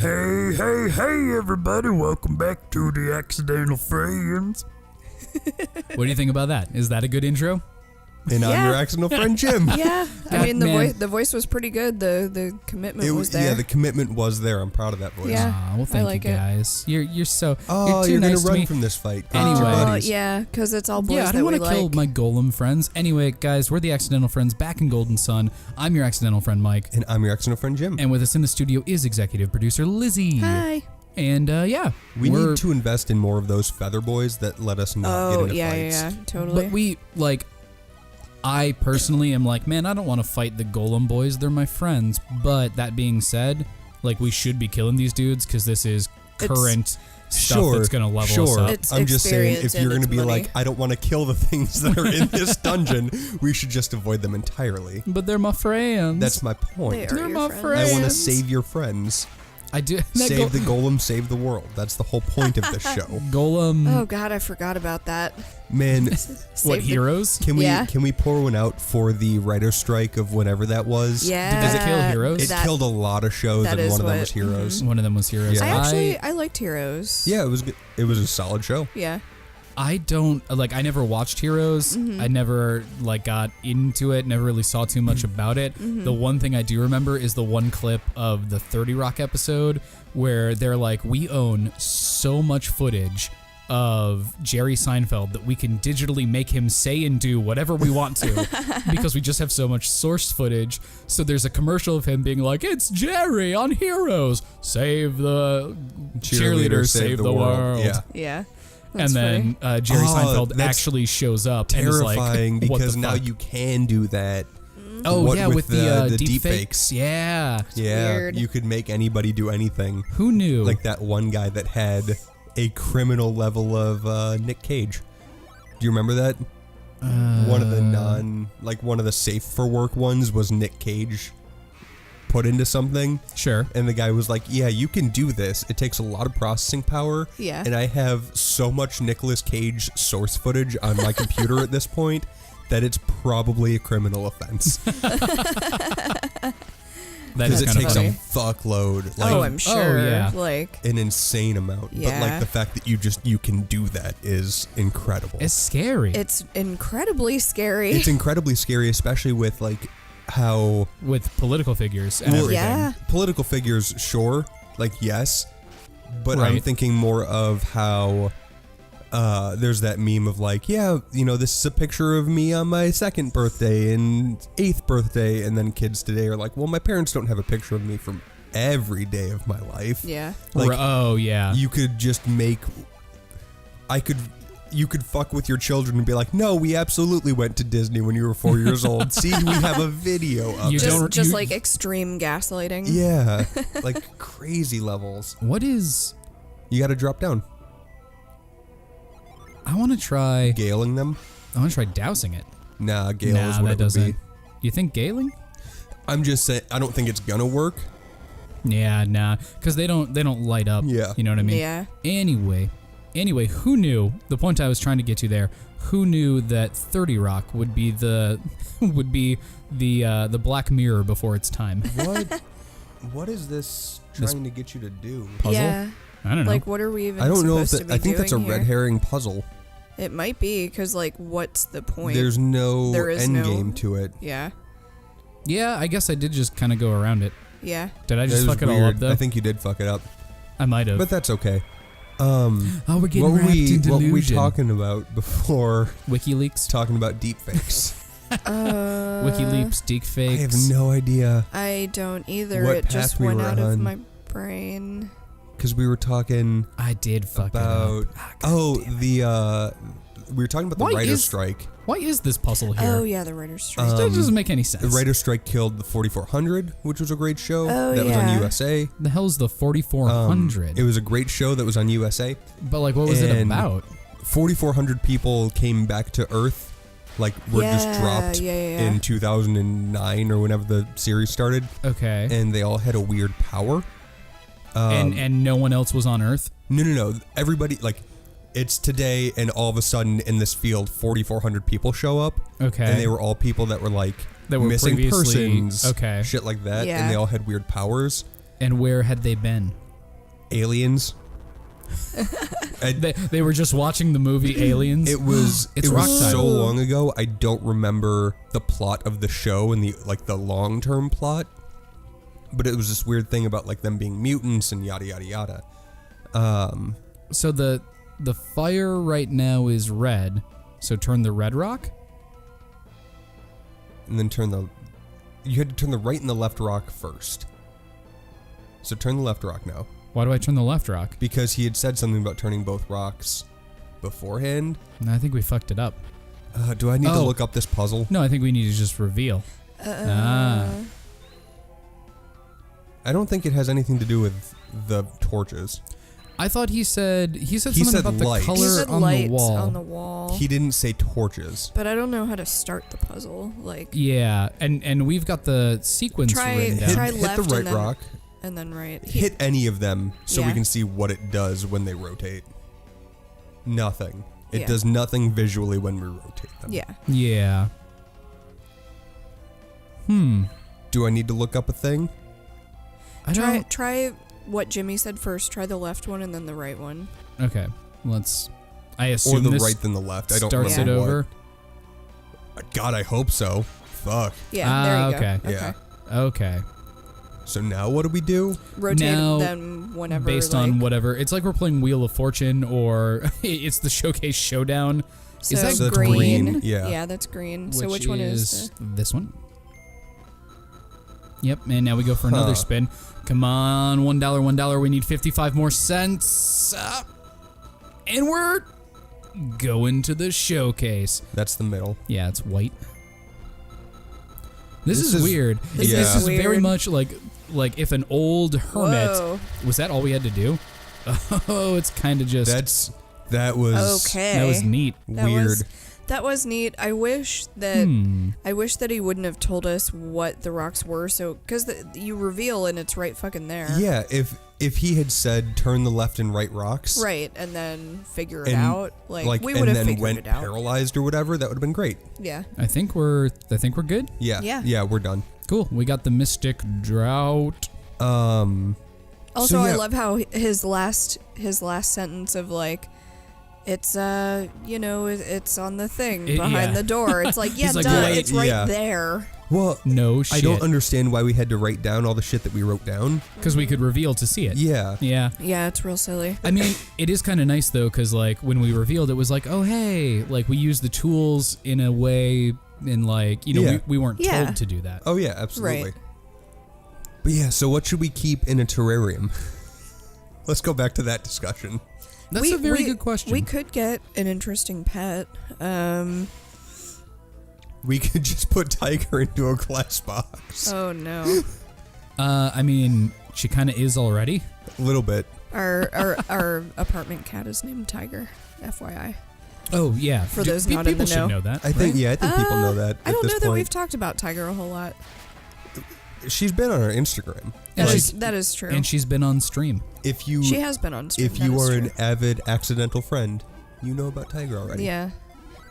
Hey, everybody, welcome back to the Accidental Friends. What do you think about that? Is that a good intro? And I'm your accidental friend, Jim. Yeah, I God, mean the voice was pretty good. The commitment was there. Yeah, the commitment was there. I'm proud of that voice. Yeah. Well, thank like you it. guys. You're so. Oh, you're you're nice gonna to run me. from this fight. Anyway. Your Oh, buddies. yeah, because it's all boys Yeah, I that don't we want to kill like. my golem friends. Anyway, guys, we're the Accidental Friends back in Golden Sun. I'm your accidental friend, Mike. And I'm your accidental friend, Jim. And with us in the studio is executive producer Lizzie. Hi. And we need to invest in more of those feather boys that let us not get Oh into yeah, fights. yeah, totally. But we I personally am like, man, I don't want to fight the golem boys. They're my friends. But that being said, we should be killing these dudes because this is current stuff that's going to level us up. It's I'm just saying, experience if you're and going to it's be money. like, I don't want to kill the things that are in this dungeon, we should just avoid them entirely. But they're my friends. That's my point. They are They're your my friends. friends. I want to save your friends. I do. Save the golem, save the world. That's the whole point of this show. golem. Oh God, I forgot about that. Man, What, Save the- heroes? Yeah. can we pour one out for the writer's strike of whenever that was? Yeah. Does it kill heroes? It That- killed a lot of shows, that and is one of them what- was Heroes. One of them was heroes. Yeah. I liked Heroes. Yeah, it was good. It was a solid show. Yeah. I don't I never watched Heroes. I never got into it, never really saw too much about it. The one thing I do remember is the one clip of the 30 Rock episode where they're like, we own so much footage of Jerry Seinfeld that we can digitally make him say and do whatever we want to because we just have so much source footage. So there's a commercial of him being like, it's Jerry on Heroes, save the cheerleader, save the world. Yeah. Yeah. And That's then funny. Jerry Oh, Seinfeld that's actually shows up and is like, Terrifying what because the now fuck? you can do that. Oh What yeah, with with the the deep deepfakes. fakes. Yeah. Yeah, weird. you could make anybody do anything. Who knew? Like that one guy that had a criminal level of Nick Cage. Do you remember that? One of the one of the safe for work ones was Nick Cage put into something. Sure. And the guy was like, yeah, you can do this. It takes a lot of processing power. Yeah. And I have so much Nicolas Cage source footage on my computer at this point that it's probably a criminal offense. That Because is it kind of takes funny. a fuckload. Like, I'm sure. yeah. Like, an insane amount. Yeah. But like the fact that you can do that is incredible. It's scary. it's incredibly scary. It's incredibly scary, especially with like how with political figures and Well, everything. yeah. political figures, sure, like yes, but I'm Right. thinking more of how there's that meme of like, yeah, this is a picture of me on my 2nd birthday and 8th birthday, and then kids today are like, well, my parents don't have a picture of me from every day of my life. Yeah. Like, Oh yeah. you could just you could fuck with your children and be like, no, we absolutely went to Disney when you were 4 years old. See, we have a video of You it. don't- Just you- like extreme gaslighting. Yeah, like crazy levels. What is? You got to drop down. I want to try. Galing them? I want to try dousing it. Nah, Gale is Nah, what that it would doesn't. be. You think galing? I'm just saying, I don't think it's gonna work. Yeah, nah, because they don't light up. Yeah. You know what I mean? Yeah. Anyway, who knew? The point I was trying to get to there. Who knew that 30 Rock would be the Black Mirror before its time? What is this trying to get you to do? Puzzle? Yeah. I don't know. Like, what are we even I don't know if supposed to that, be I think that's a doing red here? herring puzzle. It might be, because, like, what's the point? There's no There is end no- game to it. Yeah. Yeah, I guess I did just kind of go around it. Yeah. Did I just That was fuck it all weird. up though? I think you did fuck it up, I might have. but that's okay. Oh, we're getting What were wrapped in what were we delusion. talking about before WikiLeaks, talking about deepfakes? WikiLeaks, deepfakes. I have no idea. I don't either. What It just path we went were out of on. my brain. Because we were talking I did fuck about it up. we were talking about the Why writer's is- strike. Why is this puzzle here? Oh, yeah, the writer's strike. That doesn't make any sense. The writer's strike killed the 4400, which was a great show. Oh, that was on yeah. USA. The hell's the 4400? It was a great show that was on USA. But like, what was it and about? 4,400 people came back to Earth, like were just Yeah, dropped yeah. in 2009 or whenever the series started, Okay. and they all had a weird power. And no one else was on Earth? No. Everybody, like, it's today, and all of a sudden in this field, 4,400 people show up. Okay. And they were all people that were like That were missing previously- persons, okay. shit like that, Yeah. and they all had weird powers. And where had they been? Aliens. They were just watching the movie Aliens. It was It's it rock was time. so long ago. I don't remember the plot of the show and the long-term plot. But it was this weird thing about like them being mutants and yada yada yada. So the fire right now is red. So turn the red rock. And then you had to turn the right and the left rock first. So turn the left rock now. Why do I turn the left rock? Because he had said something about turning both rocks beforehand. No, I think we fucked it up. Do I need to look up this puzzle? No, I think we need to just reveal. I don't think it has anything to do with the torches. I thought he said something said about the lights. color He said on lights the wall. on the wall. He didn't say torches. But I don't know how to start the puzzle. Like, Yeah, and we've got the sequence Try- written down. try Hit left the right and then- rock. and then right. Hit any of them so we Yeah. can see what it does when they rotate. Nothing. It Yeah. does nothing visually when we rotate them. Yeah. Yeah. Do I need to look up a thing? I don't. Try what Jimmy said first. Try the left one and then the right one. Okay, I Or assume the this right than the left? I don't starts remember it what. over. God, I hope so. Fuck. Yeah, there you okay. go. Yeah. Okay. So now what do we do? Rotate Now, them whenever. Based on whatever, it's like we're playing Wheel of Fortune or it's the Showcase Showdown. So is that So that's green? green, yeah. Yeah, that's green. So which one is this one? Yep, and now we go for another spin. Come on, $1. We need 55 more cents. And we're going to the Showcase. That's the middle. Yeah, it's white. This This is is- weird. This This is is very weird. much like if an old hermit. Whoa. Was that all we had to do? Oh, it's kind of just. That was Okay. That was neat. That weird. That was neat. I wish that he wouldn't have told us what the rocks were. So because you reveal and it's right fucking there. Yeah, if he had said turn the left and right rocks, Right, and then figure it and, out. Like we and would have then figured went it out. paralyzed or whatever, that would have been great. Yeah. I think we're good. Yeah, Yeah. we're done. Cool. We got the Mystic Drought. Also, So, I yeah. love how his last sentence of like, it's it's on the thing behind yeah. the door. It's like, yeah, He's like, duh, wait, it's right yeah. there. Well, No shit. I don't understand why we had to write down all the shit that we wrote down. Because we could reveal to see it. Yeah. Yeah. Yeah, it's real silly. I mean, it is kind of nice though, because like when we revealed, it was like, oh hey, like we used the tools in a way, and like Yeah. we weren't Yeah. told to do that. Oh yeah, absolutely. Right. But yeah, so what should we keep in a terrarium? Let's go back to that discussion. That's a very good question. We could get an interesting pet. We could just put Tiger into a glass box. Oh no. I mean, she kind of is already. A little bit. Our apartment cat is named Tiger. FYI. Oh yeah. For those not in people the should know. know that. I think right? I think people know that. I at don't this know that point. we've talked about Tiger a whole lot. She's been on our Instagram. And That is true. And she's been on stream. If you She has been on stream. if that you is are true. an avid accidental friend, you know about Tiger already. Yeah.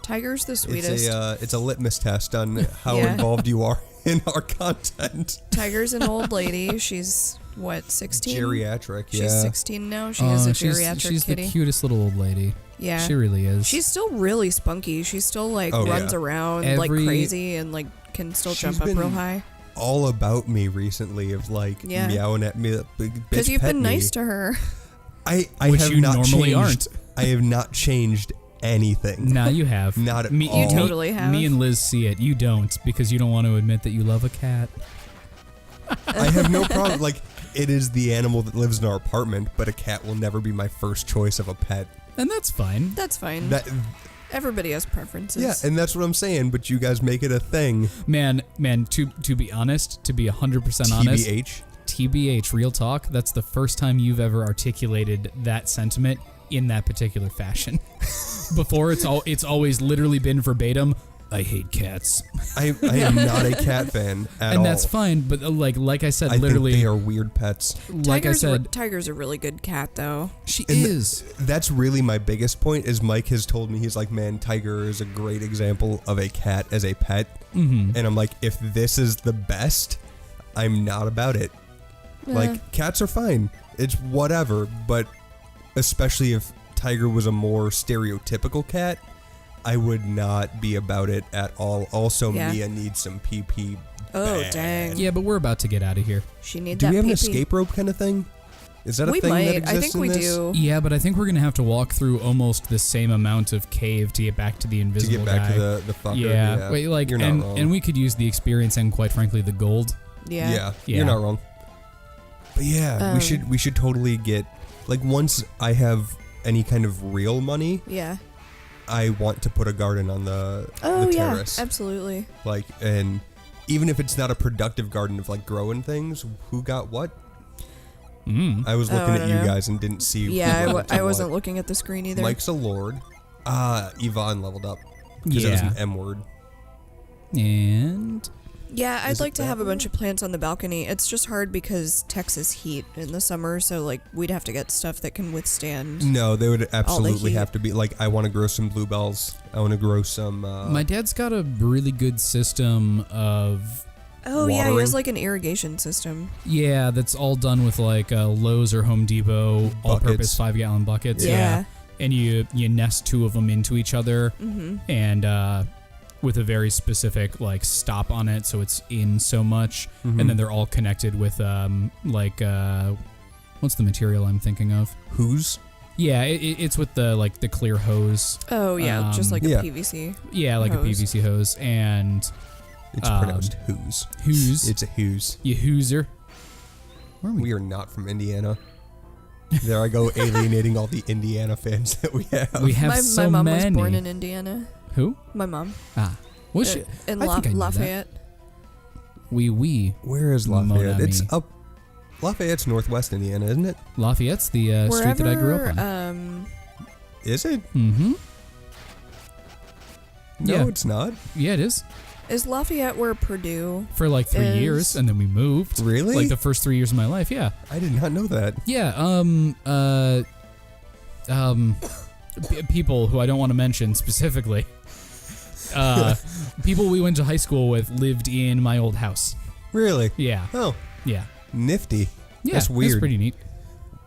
Tiger's the sweetest. It's a litmus test on how Yeah. involved you are in our content. Tiger's an old lady. She's what, 16? Geriatric, yeah. She's 16 now. She is a geriatric she's kitty. the cutest little old lady. Yeah. She really is. She's still really spunky. She still like Oh, runs yeah. around like Every- crazy and like can still She's jump up been real high. All about me recently of like Yeah. meowing at me. Because you've been nice to her. I Which have you not normally changed. aren't. I have not changed anything. Now you have. Not at me, all. You me- totally have. Me and Liz see it. You don't because you don't want to admit that you love a cat. I have no problem. Like, it is the animal that lives in our apartment, but a cat will never be my first choice of a pet. And that's fine. That's fine. That Everybody has preferences. yeah, and that's what I'm saying. But you guys make it a thing. Man, to be honest, to be 100% honest, TBH. TBH, real talk, that's the first time you've ever articulated that sentiment in that particular fashion. Before it's always literally been verbatim, I hate cats. I am not a cat fan at all. And that's fine, but like I said, I literally think they are weird pets. like I said, Tiger's a really good cat though. she And is. That's really my biggest point. Is Mike has told me, he's like, man, Tiger is a great example of a cat as a pet. Mm-hmm. And I'm like, if this is the best, I'm not about it. Like, cats are fine. it's whatever, but especially if Tiger was a more stereotypical cat, I would not be about it at all. Also, Yeah. Mia needs some PP. Oh, bad. dang. Yeah, but we're about to get out of here. She need Do that we have an pee-pee. escape rope kind of thing? Is that a We thing might. that exists I think in we this? do. Yeah, but I think we're gonna have to walk through almost the same amount of cave to get back to the To invisible get back guy. to the fucker. yeah. Wait, like, you're not and wrong. and we could use the experience and quite frankly the gold. Yeah. Yeah, Yeah. you're not wrong. But yeah, we should totally get, like, once I have any kind of real money, Yeah. I want to put a garden on the Yeah. terrace. Absolutely. Like, and even if it's not a productive garden of like growing things, who got what? I was looking I at don't you know. guys and didn't see. Yeah, who got I what. wasn't looking at the screen either. Mike's a lord. Yvonne leveled up because it was Yeah. an M word. And Yeah, I'd Is it like to that have a bunch way? of plants on the balcony. It's just hard because Texas heat in the summer, so like we'd have to get stuff that can withstand. No, they would absolutely heat. have to be like. I want to grow some bluebells. I want to grow some. my dad's got a really good system of Oh yeah, he watering. has like an irrigation system. yeah, that's all done with like Lowe's or Home Depot all-purpose Buckets. 5-gallon buckets. Yeah. And you nest two of them into each other, and with a very specific like stop on it, so it's in so much, and then they're all connected with what's the material I'm thinking of? who's? Yeah, it's with the the clear hose. Oh yeah, just like yeah. a PVC. Yeah, like Hose. a PVC hose, and It's pronounced who's. who's It's a who's. you hooser. Where are we? We are not from Indiana. There I go, alienating all the Indiana fans that we have. We have my so mom many. was born in Indiana. Who? My mom. Was she? In I think I knew that. Lafayette. Oui. Where is Mon Lafayette? ami. It's up. Lafayette's northwest Indiana, isn't it? Lafayette's the street that I grew up on. Is it? Mm-hmm. No, Yeah. it's not. Yeah, it is. Is Lafayette where Purdue? For like 3 Is- years, and then we moved. Really? Like the first 3 years of my life, yeah. I did not know that. Yeah, people who I don't want to mention specifically. People we went to high school with lived in my old house. Really? Yeah. Oh, Yeah. nifty. Yeah. That's weird. That's pretty neat.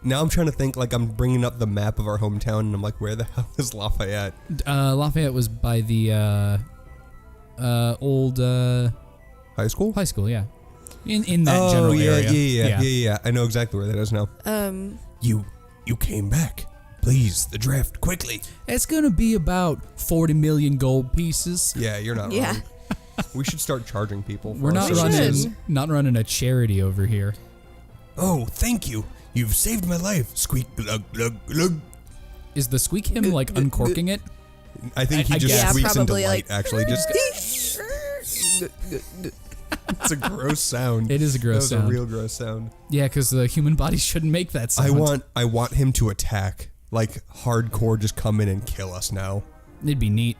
Now I'm trying to think, like, I'm bringing up the map of our hometown, and I'm like, where the hell is Lafayette? Lafayette was by the old High school? high school, yeah. In that Oh, general yeah, area. yeah. I know exactly where that is now. You came back. Please, the draft, quickly. It's gonna be about 40 million gold pieces. Yeah, you're not Yeah. wrong. We should start charging people. For We're not We services. should. running a charity over here. Oh, thank you. You've saved my life. Squeak, glug, glug, glug. Is the squeak him like uncorking it? I think he I just guess. Yeah, squeaks into probably, light, like- actually. Just It's a gross sound. It is a gross that was sound. a real gross sound. Yeah, because the human body shouldn't make that sound. I want him to attack. Like, hardcore, just come in and kill us now. It'd be neat.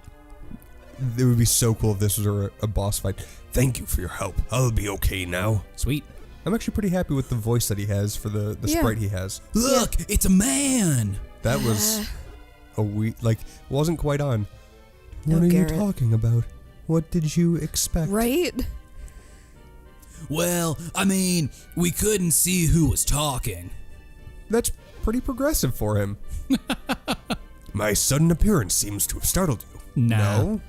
It would be so cool if this was a boss fight. Thank you for your help. I'll be okay now. Sweet. I'm actually pretty happy with the voice that he has for the Yeah. sprite he has. Look, it's a man. That was wasn't quite on. What No, are Garrett. you talking about? What did you expect? Right? Well, I mean, we couldn't see who was talking. That's pretty progressive for him. My sudden appearance seems to have startled you. Nah. No?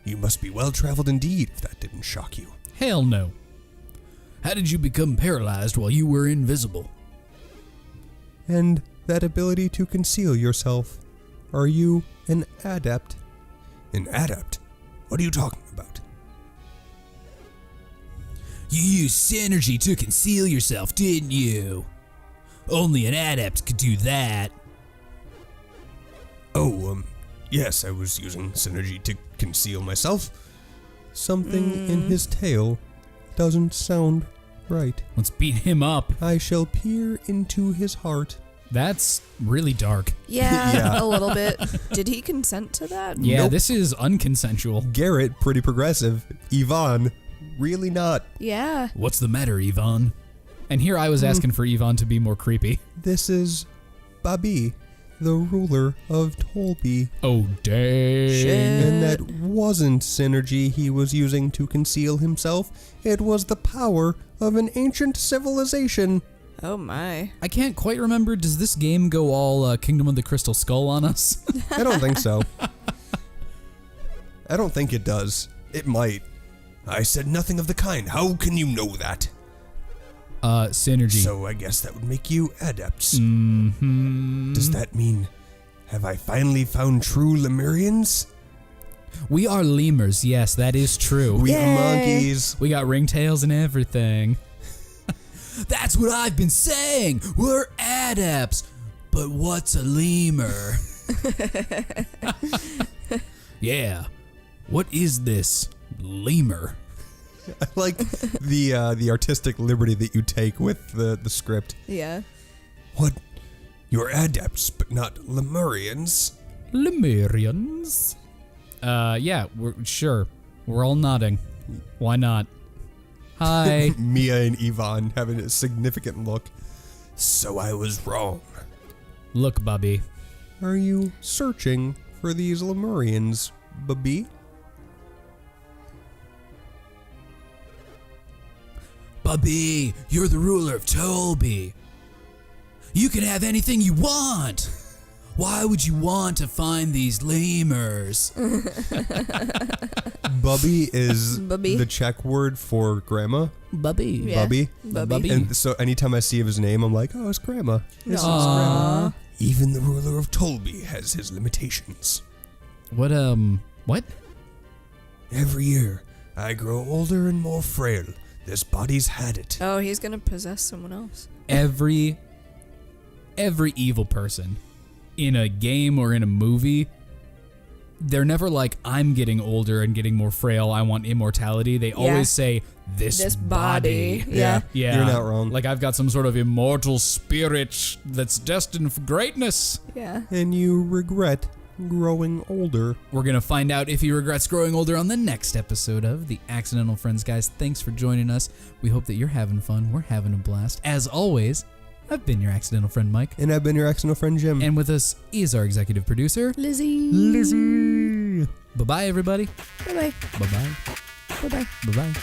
You must be well-traveled indeed if that didn't shock you. Hell no. How did you become paralyzed while you were invisible? And that ability to conceal yourself. Are you an adept? An adept? What are you talking about? You used synergy to conceal yourself, didn't you? Only an adept could do that. Oh, yes, I was using synergy to conceal myself. Something in his tail doesn't sound right. Let's beat him up. I shall peer into his heart. That's really dark. Yeah, Yeah. a little bit. Did he consent to that? Yeah, Nope. this is unconsensual. Garrett, pretty progressive. Yvonne, really not. Yeah. What's the matter, Yvonne? And here I was asking for Yvonne to be more creepy. This is Babi, the ruler of Tolby. Oh, dang. Shit. And that wasn't synergy he was using to conceal himself. It was the power of an ancient civilization. Oh my. I can't quite remember. Does this game go all Kingdom of the Crystal Skull on us? I don't think so. I don't think it does. It might. I said nothing of the kind. How can you know that? Synergy. So I guess that would make you adepts. Mm-hmm. Does that mean, have I finally found true Lemurians? We are lemurs. Yes, that is true. We Yay. monkeys. We got ringtails and everything. That's what I've been saying. We're adepts. But what's a lemur? Yeah. What is this lemur? I like the artistic liberty that you take with the script. Yeah. What? You're adepts, but not Lemurians? Lemurians? Yeah, we're all nodding. Why not? Hi. Mia and Yvonne having a significant look. So I was wrong. Look, Bubby. Are you searching for these Lemurians, Bubby? Bubby, you're the ruler of Toby. You can have anything you want. Why would you want to find these lemurs? Bubby is Bubby. the Czech word for grandma. Bubby. Yeah. Bubby. Bubby. And so anytime I see his name, I'm like, oh, it's grandma. It's Aw. grandma. Even the ruler of Tolby has his limitations. What? Every year, I grow older and more frail. This body's had it. Oh, he's gonna possess someone else. Every evil person in a game or in a movie, they're never like, I'm getting older and getting more frail, I want immortality. They always say, this body. Yeah. Yeah. You're not wrong. Like, I've got some sort of immortal spirit that's destined for greatness. Yeah. And you regret growing older. We're going to find out if he regrets growing older on the next episode of The Accidental Friends. Guys, thanks for joining us. We hope that you're having fun. We're having a blast. As always, I've been your accidental friend, Mike. And I've been your accidental friend, Jim. And with us is our executive producer, Lizzie. Bye-bye, everybody. Bye bye. Bye-bye. Bye bye. Bye-bye.